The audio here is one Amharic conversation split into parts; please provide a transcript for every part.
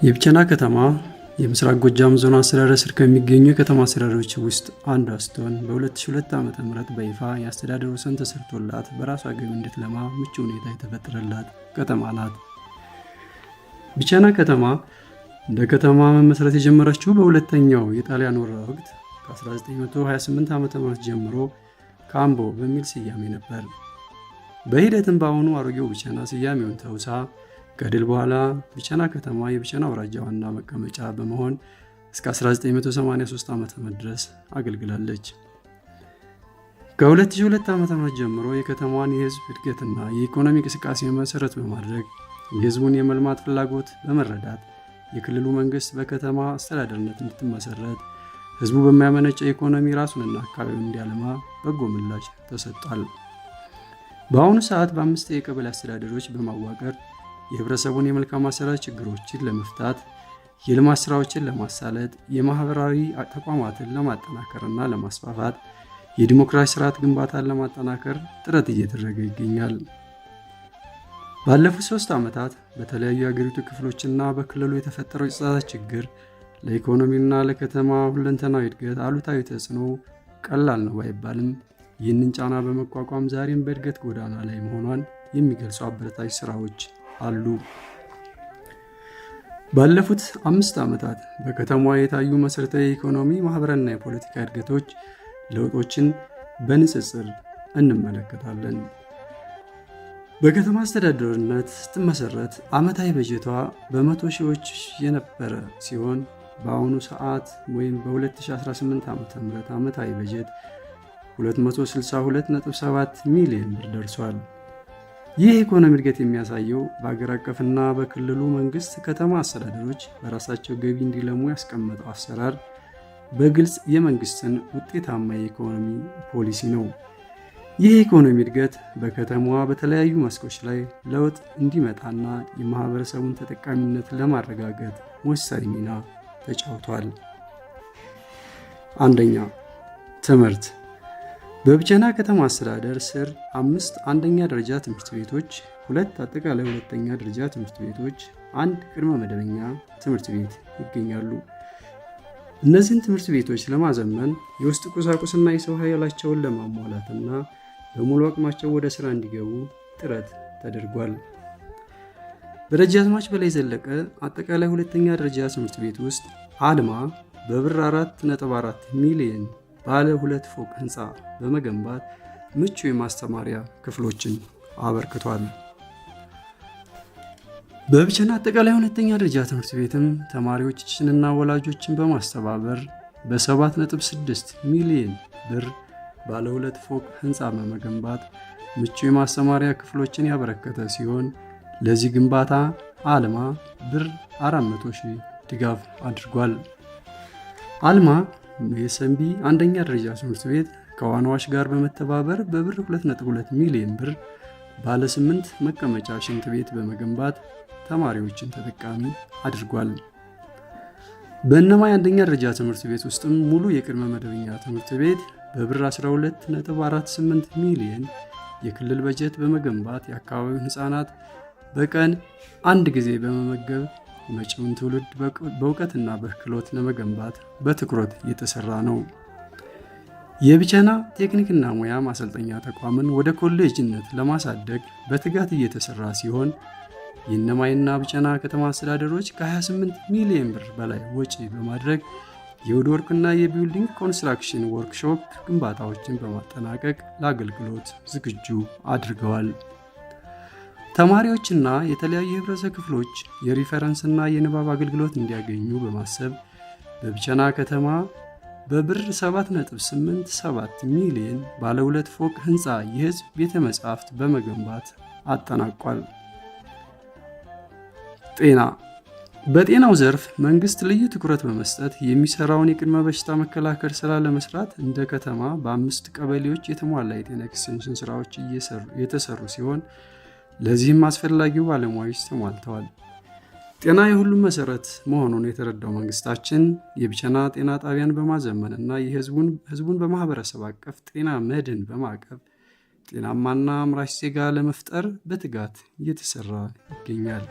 የብቸና ከተማ የምስራቅ ጎጃም ዞን አስተዳደር ስር ከሚገኙ የከተማ አስተዳደሮች ውስጥ አንዷ ስትሆን በ2002 ዓ.ም በይፋ የአስተዳደር ወሰን ተሰርቶላት በራሷ ገቢ እንድትለማ ምቹ ሁኔታ የተፈጠረላት ከተማ ናት። ብቸና ከተማ እንደ ከተማ መመስረት የጀመረችው በሁለተኛው የጣሊያን ወረራ ወቅት ከ1928 ዓ.ም ጀምሮ ካምቦ በሚል ስያሜ ነበር። በሂደትም በአሁኑ አሮጌው ብቸና ስያሜውን ተውሳ ከድል በኋላ ብቸና ከተማ የብቸና አውራጃ ዋና መቀመጫ በመሆን እስከ 1983 ዓ.ም ድረስ አገልግላለች። ከ2002 ዓ.ም ጀምሮ የከተማዋን የህዝብ እድገትና የኢኮኖሚ እንቅስቃሴ መሰረት በማድረግ የህዝቡን የመልማት ፍላጎት በመረዳት የክልሉ መንግስት በከተማ አስተዳደርነት እንድትመሰረት ህዝቡ በሚያመነጨ ኢኮኖሚ ራሱንና አካባቢውን እንዲያለማ በጎ ምላሽ ተሰጥቷል። በአሁኑ ሰዓት በ5 የቀበሌ አስተዳደሮች በማዋቀር የህብረተሰቡን የመልካም አስተዳደር ችግሮችን ለመፍታት የልማት ስራዎችን ለማሳለጥ የማህበራዊ ተቋማትን ለማጠናከርና ለማስፋፋት የዲሞክራሲ ስርዓት ግንባታን ለማጠናከር ጥረት እየተደረገ ይገኛል። ባለፉት 3 ዓመታት በተለያዩ የሀገሪቱ ክፍሎችና በክልሉ የተፈጠረው የጸጥታ ችግር ለኢኮኖሚና ለከተማ ሁለንተናዊ እድገት አሉታዊ ተጽዕኖ ቀላል ነው ባይባልም ይህንን ጫና በመቋቋም ዛሬም በእድገት ጎዳና ላይ መሆኗን የሚገልጹ አበረታች ስራዎች አሉ። ባለፉት 5 ዓመታት በከተማዋ የታዩ መሰረታዊ የኢኮኖሚ ማህበራዊና የፖለቲካ እድገቶች ለውጦችን በንጽጽር እንመለከታለን። በከተማ አስተዳደርነት ስትመሰረት ዓመታዊ በጀቷ በመቶ ሺዎች የነበረ ሲሆን በአሁኑ ሰዓት ወይም በ2018 ዓ.ም ዓመታዊ በጀት 262.7 ሚሊዮን ብር ደርሷል። ይህ ኢኮኖሚ እድገት የሚያሳየው በአገር አቀፍና በክልሉ መንግስት ከተማ አስተዳደሮች በራሳቸው ገቢ እንዲለሙ ያስቀመጠው አሰራር በግልጽ የመንግስትን ውጤታማ የኢኮኖሚ ፖሊሲ ነው። ይህ ኢኮኖሚ እድገት በከተማዋ በተለያዩ መስኮች ላይ ለውጥ እንዲመጣና የማህበረሰቡን ተጠቃሚነት ለማረጋገጥ ወሳኝ ሚና ተጫውቷል። አንደኛ፣ ትምህርት። በብቸና ከተማ አስተዳደር ስር 5 አንደኛ ደረጃ ትምህርት ቤቶች፣ 2 አጠቃላይ ሁለተኛ ደረጃ ትምህርት ቤቶች፣ 1 ቅድመ መደበኛ ትምህርት ቤት ይገኛሉ። እነዚህን ትምህርት ቤቶች ለማዘመን የውስጥ ቁሳቁስና የሰው ኃይላቸውን ለማሟላትና በሙሉ አቅማቸው ወደ ስራ እንዲገቡ ጥረት ተደርጓል። በደጃዝማች በላይ ዘለቀ አጠቃላይ ሁለተኛ ደረጃ ትምህርት ቤት ውስጥ አልማ በብር 4.4 ሚሊዮን ባለ 2 ፎቅ ህንፃ በመገንባት ምቹ የማስተማሪያ ክፍሎችን አበርክቷል። በብቸና አጠቃላይ ሁለተኛ ደረጃ ትምህርት ቤትም ተማሪዎችንና ወላጆችን በማስተባበር በ7.6 ሚሊዮን ብር ባለ 2 ፎቅ ህንፃ በመገንባት ምቹ የማስተማሪያ ክፍሎችን ያበረከተ ሲሆን ለዚህ ግንባታ አልማ ብር 400,000 ድጋፍ አድርጓል። አልማ የሰንቢ አንደኛ ደረጃ ትምህርት ቤት ከዋናዎች ጋር በመተባበር በብር 2.2 ሚሊዮን ብር ባለ 8 መቀመጫ ሽንት ቤት በመገንባት ተማሪዎችን ተጠቃሚ አድርጓል። በእነማይ አንደኛ ደረጃ ትምህርት ቤት ውስጥም ሙሉ የቅድመ መደበኛ ትምህርት ቤት በብር 12.48 ሚሊዮን የክልል በጀት በመገንባት የአካባቢውን ህፃናት በቀን 1 ጊዜ በመመገብ መጪውን ትውልድ በእውቀትና በክህሎት ለመገንባት በትኩረት እየተሰራ ነው። የብቸና ቴክኒክና ሙያ ማሰልጠኛ ተቋምን ወደ ኮሌጅነት ለማሳደግ በትጋት እየተሰራ ሲሆን የእነማይና ብቸና ከተማ አስተዳደሮች ከ28 ሚሊዮን ብር በላይ ወጪ በማድረግ የውድወርክና የቢልዲንግ ኮንስትራክሽን ወርክሾፕ ግንባታዎችን በማጠናቀቅ ለአገልግሎት ዝግጁ አድርገዋል። ተማሪዎችና የተለያዩ የህብረተሰብ ክፍሎች የሪፈረንስና የንባብ አገልግሎት እንዲያገኙ በማሰብ በብቸና ከተማ በብር 7.87 ሚሊዮን ባለ 2 ፎቅ ህንፃ የህዝብ ቤተ መጻሕፍት በመገንባት አጠናቋል። ጤና። በጤናው ዘርፍ መንግስት ልዩ ትኩረት በመስጠት የሚሰራውን የቅድመ በሽታ መከላከል ስራ ለመስራት እንደ ከተማ በ5 ቀበሌዎች የተሟላ የጤና ኤክስቴንሽን ስራዎች የተሰሩ ሲሆን ለዚህም አስፈላጊው ባለሙያዎች ተሟልተዋል። ጤና የሁሉም መሰረት መሆኑን የተረዳው መንግስታችን የቢቸና ጤና ጣቢያን በማዘመን እና ህዝቡን በማህበረሰብ አቀፍ ጤና መድን በማዕቀፍ ጤናማና አምራች ዜጋ ለመፍጠር በትጋት እየተሰራ ይገኛል።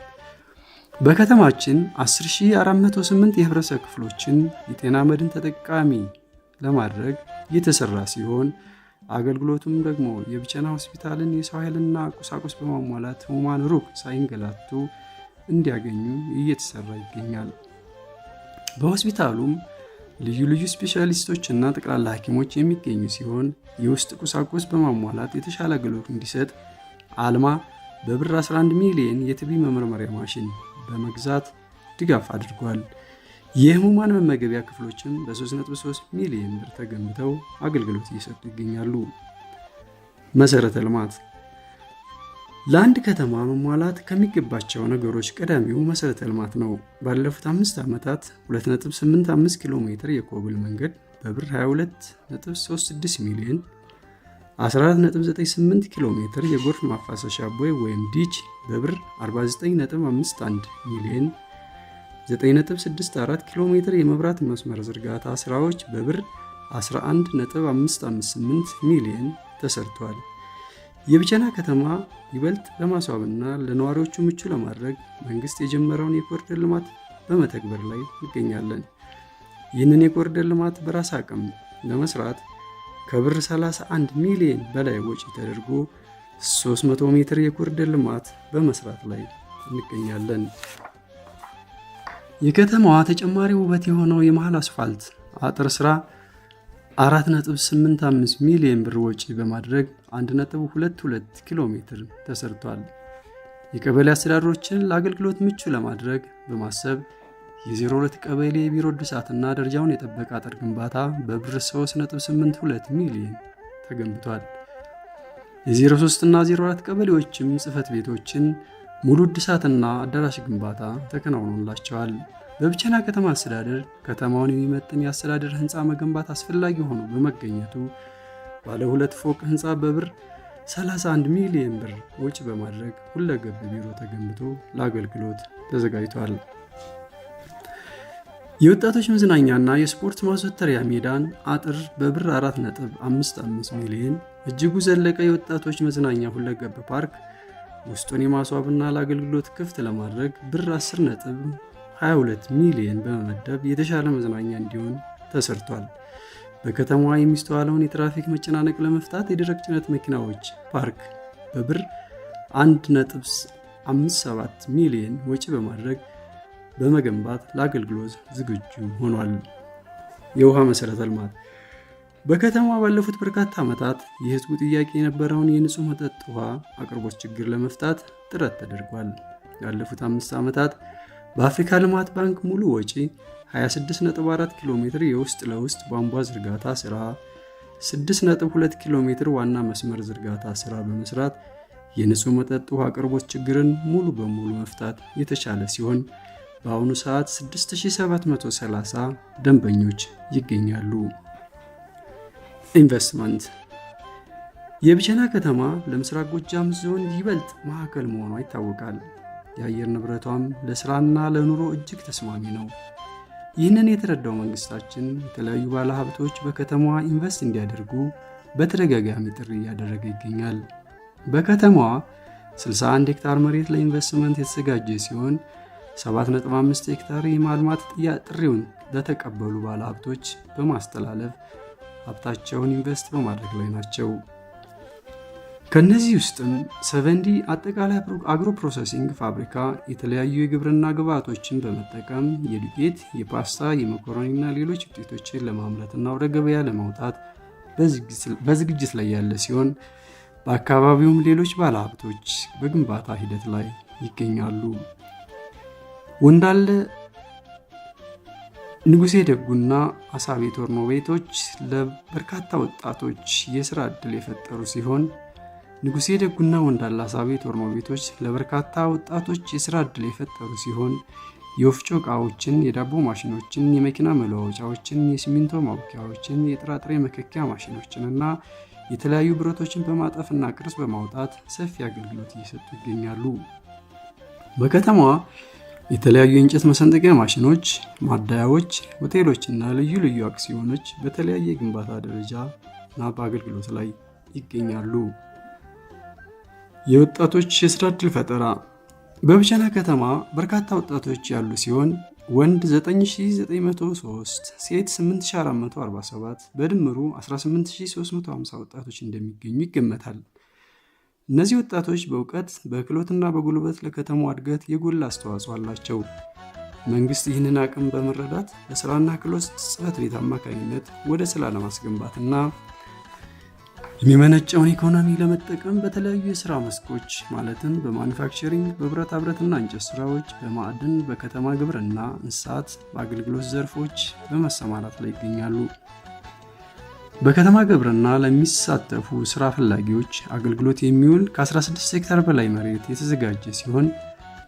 በከተማችን 10,408 የህብረተሰብ ክፍሎችን የጤና መድን ተጠቃሚ ለማድረግ እየተሰራ ሲሆን አገልግሎቱም ደግሞ የቢቸና ሆስፒታልን የሰው ኃይልና ቁሳቁስ በማሟላት ህሙማን ሩቅ ሳይንገላቱ እንዲያገኙ እየተሰራ ይገኛል። በሆስፒታሉም ልዩ ልዩ ስፔሻሊስቶችና ጠቅላላ ሐኪሞች የሚገኙ ሲሆን የውስጥ ቁሳቁስ በማሟላት የተሻለ አገልግሎት እንዲሰጥ አልማ በብር 11 ሚሊዮን የቲቢ መመርመሪያ ማሽን በመግዛት ድጋፍ አድርጓል። የህሙማን መመገቢያ ክፍሎችም በ3.3 ሚሊዮን ብር ተገንብተው አገልግሎት እየሰጡ ይገኛሉ። መሰረተ ልማት ለአንድ ከተማ መሟላት ከሚገባቸው ነገሮች ቀዳሚው መሰረተ ልማት ነው። ባለፉት 5 ዓመታት 2.85 ኪሎ ሜትር የኮብል መንገድ በብር 22.36 ሚሊዮን፣ 14.98 ኪሎ ሜትር የጎርፍ ማፋሰሻ ቦይ ወይም ዲች በብር 49.51 ሚሊዮን፣ 9.64 ኪሎ ሜትር የመብራት መስመር ዝርጋታ ስራዎች በብር 11.558 ሚሊዮን ተሰርቷል። የቢቸና ከተማ ይበልጥ ለማስዋብና ለነዋሪዎቹ ምቹ ለማድረግ መንግስት የጀመረውን የኮሪደር ልማት በመተግበር ላይ እንገኛለን። ይህንን የኮሪደር ልማት በራስ አቅም ለመስራት ከብር 31 ሚሊዮን በላይ ወጪ ተደርጎ 300 ሜትር የኮሪደር ልማት በመስራት ላይ እንገኛለን። የከተማዋ ተጨማሪ ውበት የሆነው የመሃል አስፋልት አጥር ስራ 4.85 ሚሊዮን ብር ወጪ በማድረግ 1.22 ኪሎ ሜትር ተሰርቷል። የቀበሌ አስተዳደሮችን ለአገልግሎት ምቹ ለማድረግ በማሰብ የ02 ቀበሌ የቢሮ እድሳትና ደረጃውን የጠበቀ አጥር ግንባታ በብር 3.82 ሚሊዮን ተገንብቷል። የ03 እና 04 ቀበሌዎችም ጽህፈት ቤቶችን ሙሉ እድሳትና አዳራሽ ግንባታ ተከናውኖላቸዋል። በቢቸና ከተማ አስተዳደር ከተማውን የሚመጥን የአስተዳደር ህንፃ መገንባት አስፈላጊ ሆኖ በመገኘቱ ባለ 2 ፎቅ ህንፃ በብር 31 ሚሊዮን ብር ወጪ በማድረግ ሁለገብ ቢሮ ተገንብቶ ለአገልግሎት ተዘጋጅቷል። የወጣቶች መዝናኛና የስፖርት ማዘውተሪያ ሜዳን አጥር በብር 4.55 ሚሊዮን፣ እጅጉ ዘለቀ የወጣቶች መዝናኛ ሁለገብ ፓርክ ውስጡን የማስዋብና ለአገልግሎት ክፍት ለማድረግ ብር 10.22 ሚሊዮን በመመደብ የተሻለ መዝናኛ እንዲሆን ተሰርቷል። በከተማዋ የሚስተዋለውን የትራፊክ መጨናነቅ ለመፍታት የደረቅ ጭነት መኪናዎች ፓርክ በብር 1.57 ሚሊዮን ወጪ በማድረግ በመገንባት ለአገልግሎት ዝግጁ ሆኗል። የውሃ መሰረተ ልማት በከተማዋ ባለፉት በርካታ ዓመታት የህዝቡ ጥያቄ የነበረውን የንጹህ መጠጥ ውሃ አቅርቦት ችግር ለመፍታት ጥረት ተደርጓል። ያለፉት 5 ዓመታት በአፍሪካ ልማት ባንክ ሙሉ ወጪ 26.4 ኪሎ ሜትር የውስጥ ለውስጥ ቧንቧ ዝርጋታ ስራ፣ 6.2 ኪሎ ሜትር ዋና መስመር ዝርጋታ ስራ በመስራት የንጹህ መጠጥ ውሃ አቅርቦት ችግርን ሙሉ በሙሉ መፍታት የተቻለ ሲሆን በአሁኑ ሰዓት 6730 ደንበኞች ይገኛሉ። ኢንቨስትመንት የቢቸና ከተማ ለምስራቅ ጎጃም ዞን ይበልጥ ማዕከል መሆኗ ይታወቃል። የአየር ንብረቷም ለስራና ለኑሮ እጅግ ተስማሚ ነው። ይህንን የተረዳው መንግስታችን የተለያዩ ባለሀብቶች በከተማዋ ኢንቨስት እንዲያደርጉ በተደጋጋሚ ጥሪ እያደረገ ይገኛል። በከተማዋ 61 ሄክታር መሬት ለኢንቨስትመንት የተዘጋጀ ሲሆን 7.5 ሄክታር የማልማት ጥሪውን ለተቀበሉ ባለሀብቶች በማስተላለፍ ሀብታቸውን ኢንቨስት በማድረግ ላይ ናቸው። ከነዚህ ውስጥም 70 አጠቃላይ አግሮ ፕሮሰሲንግ ፋብሪካ የተለያዩ የግብርና ግብዓቶችን በመጠቀም የዱቄት፣ የፓስታ፣ የመኮረኒና ሌሎች ውጤቶችን ለማምረትና ወደ ገበያ ለማውጣት በዝግጅት ላይ ያለ ሲሆን በአካባቢውም ሌሎች ባለሀብቶች በግንባታ ሂደት ላይ ይገኛሉ። ወንዳለ ንጉሴ ደጉና አሳቤ ቶርኖ ቤቶች ለበርካታ ወጣቶች የሥራ ዕድል የፈጠሩ ሲሆን ንጉሴ ደጉና ወንዳለ አሳቤ ቶርኖ ቤቶች ለበርካታ ወጣቶች የሥራ ዕድል የፈጠሩ ሲሆን የወፍጮ ዕቃዎችን፣ የዳቦ ማሽኖችን፣ የመኪና መለዋወጫዎችን፣ የሲሚንቶ ማቡኪያዎችን፣ የጥራጥሬ መከኪያ ማሽኖችን እና የተለያዩ ብረቶችን በማጠፍና ቅርጽ በማውጣት ሰፊ አገልግሎት እየሰጡ ይገኛሉ። በከተማዋ የተለያዩ የእንጨት መሰንጠቂያ ማሽኖች፣ ማደያዎች፣ ሆቴሎችና ልዩ ልዩ አክሲዮኖች በተለያየ የግንባታ ደረጃ እና በአገልግሎት ላይ ይገኛሉ። የወጣቶች የስራ ዕድል ፈጠራ በቢቸና ከተማ በርካታ ወጣቶች ያሉ ሲሆን ወንድ 9903፣ ሴት 8447 በድምሩ 18350 ወጣቶች እንደሚገኙ ይገመታል። እነዚህ ወጣቶች በእውቀት በክህሎትና በጉልበት ለከተማው እድገት የጎላ አስተዋጽኦ አላቸው። መንግስት ይህንን አቅም በመረዳት በስራና ክህሎት ጽሕፈት ቤት አማካኝነት ወደ ስራ ለማስገንባትና የሚመነጨውን ኢኮኖሚ ለመጠቀም በተለያዩ የስራ መስኮች ማለትም በማኑፋክቸሪንግ፣ በብረታ ብረትና እንጨት ስራዎች፣ በማዕድን፣ በከተማ ግብርና፣ እንስሳት፣ በአገልግሎት ዘርፎች በመሰማራት ላይ ይገኛሉ። በከተማ ግብርና ለሚሳተፉ ስራ ፈላጊዎች አገልግሎት የሚውል ከ16 ሄክታር በላይ መሬት የተዘጋጀ ሲሆን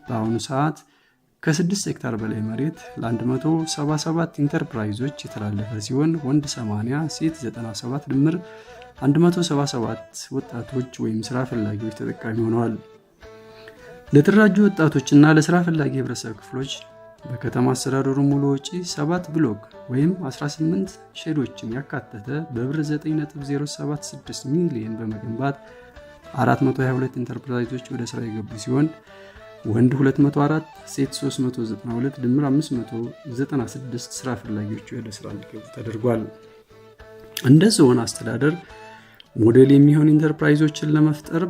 በአሁኑ ሰዓት ከ6 ሄክታር በላይ መሬት ለ177 ኢንተርፕራይዞች የተላለፈ ሲሆን ወንድ 80፣ ሴት 97 ድምር 177 ወጣቶች ወይም ስራ ፈላጊዎች ተጠቃሚ ሆነዋል። ለተደራጁ ወጣቶችና ለስራ ፈላጊ ህብረተሰብ ክፍሎች በከተማ አስተዳደሩ ሙሉ ወጪ 7 ብሎክ ወይም 18 ሼዶችን ያካተተ በብር 9.076 ሚሊዮን በመገንባት 422 ኢንተርፕራይዞች ወደ ስራ የገቡ ሲሆን ወንድ 204፣ ሴት 392 ድምር 596 ስራ ፈላጊዎች ወደ ስራ እንዲገቡ ተደርጓል። እንደ ዞን አስተዳደር ሞዴል የሚሆን ኢንተርፕራይዞችን ለመፍጠር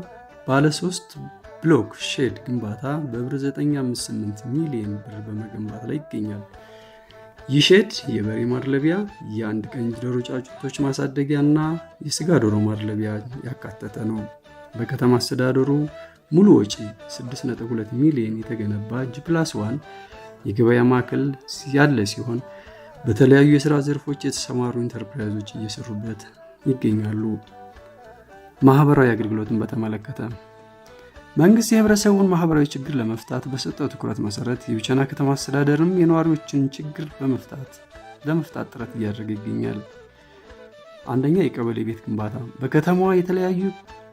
ባለ 3 ብሎክ ሼድ ግንባታ በብር 958 ሚሊዮን ብር በመገንባት ላይ ይገኛል። ይህ ሼድ የበሬ ማድለቢያ፣ የአንድ ቀን ዶሮ ጫጩቶች ማሳደጊያ እና የስጋ ዶሮ ማድለቢያ ያካተተ ነው። በከተማ አስተዳደሩ ሙሉ ወጪ 6.2 ሚሊዮን የተገነባ G+1 የገበያ ማዕከል ያለ ሲሆን በተለያዩ የሥራ ዘርፎች የተሰማሩ ኢንተርፕራይዞች እየሰሩበት ይገኛሉ። ማህበራዊ አገልግሎትን በተመለከተ መንግስት የህብረተሰቡን ማህበራዊ ችግር ለመፍታት በሰጠው ትኩረት መሰረት የቢቸና ከተማ አስተዳደርም የነዋሪዎችን ችግር ለመፍታት ጥረት እያደረገ ይገኛል። አንደኛ፣ የቀበሌ ቤት ግንባታ በከተማዋ የተለያዩ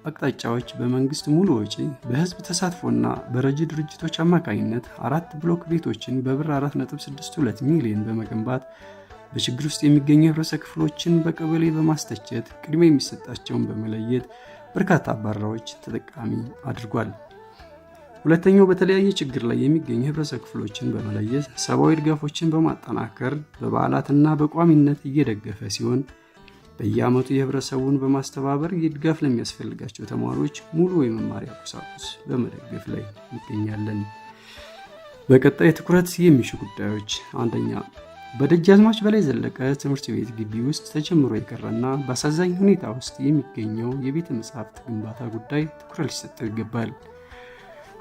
አቅጣጫዎች በመንግስት ሙሉ ወጪ በህዝብ ተሳትፎና በረጂ ድርጅቶች አማካኝነት 4 ብሎክ ቤቶችን በብር 4.62 ሚሊዮን በመገንባት በችግር ውስጥ የሚገኙ የህብረተሰብ ክፍሎችን በቀበሌ በማስተቸት ቅድሚያ የሚሰጣቸውን በመለየት በርካታ አባራዎች ተጠቃሚ አድርጓል። ሁለተኛው፣ በተለያየ ችግር ላይ የሚገኙ የህብረተሰብ ክፍሎችን በመለየት ሰብአዊ ድጋፎችን በማጠናከር በበዓላትና በቋሚነት እየደገፈ ሲሆን በየዓመቱ የህብረተሰቡን በማስተባበር የድጋፍ ለሚያስፈልጋቸው ተማሪዎች ሙሉ የመማሪያ ቁሳቁስ በመደገፍ ላይ ይገኛለን። በቀጣይ ትኩረት የሚሹ ጉዳዮች፣ አንደኛ፣ በደጃዝማች በላይ ዘለቀ ትምህርት ቤት ግቢ ውስጥ ተጀምሮ የቀረና በአሳዛኝ ሁኔታ ውስጥ የሚገኘው የቤተ መጻሕፍት ግንባታ ጉዳይ ትኩረት ሊሰጠው ይገባል።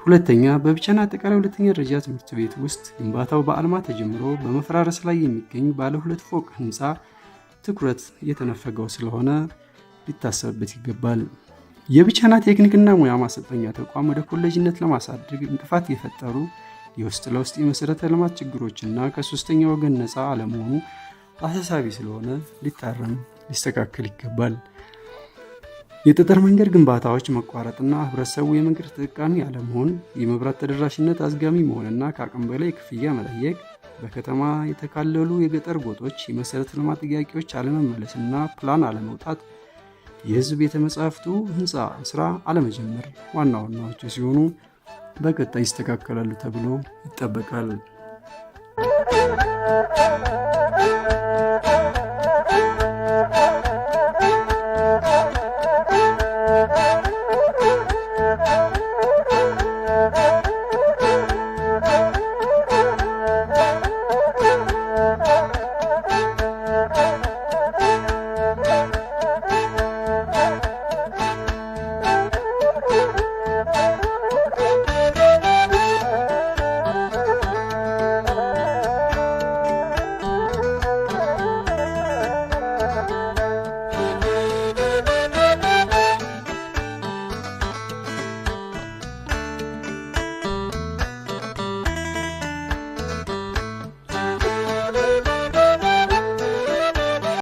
ሁለተኛ፣ በቢቸና አጠቃላይ ሁለተኛ ደረጃ ትምህርት ቤት ውስጥ ግንባታው በአልማ ተጀምሮ በመፈራረስ ላይ የሚገኝ ባለ 2 ፎቅ ህንፃ ትኩረት የተነፈገው ስለሆነ ሊታሰብበት ይገባል። የቢቸና ቴክኒክና ሙያ ማሰልጠኛ ተቋም ወደ ኮሌጅነት ለማሳደግ እንቅፋት የፈጠሩ የውስጥ ለውስጥ የመሰረተ ልማት ችግሮችና ከሶስተኛ ወገን ነፃ አለመሆኑ አሳሳቢ ስለሆነ ሊታረም ሊስተካከል ይገባል። የጠጠር መንገድ ግንባታዎች መቋረጥና ህብረተሰቡ የመንገድ ተጠቃሚ አለመሆን፣ የመብራት ተደራሽነት አዝጋሚ መሆንና ከአቅም በላይ ክፍያ መጠየቅ፣ በከተማ የተካለሉ የገጠር ጎጦች የመሰረተ ልማት ጥያቄዎች አለመመለስና ፕላን አለመውጣት፣ የህዝብ ቤተ መጻሕፍቱ ህንፃ ስራ አለመጀመር ዋና ዋናዎቹ ሲሆኑ በቀጣይ ይስተካከላሉ ተብሎ ይጠበቃል።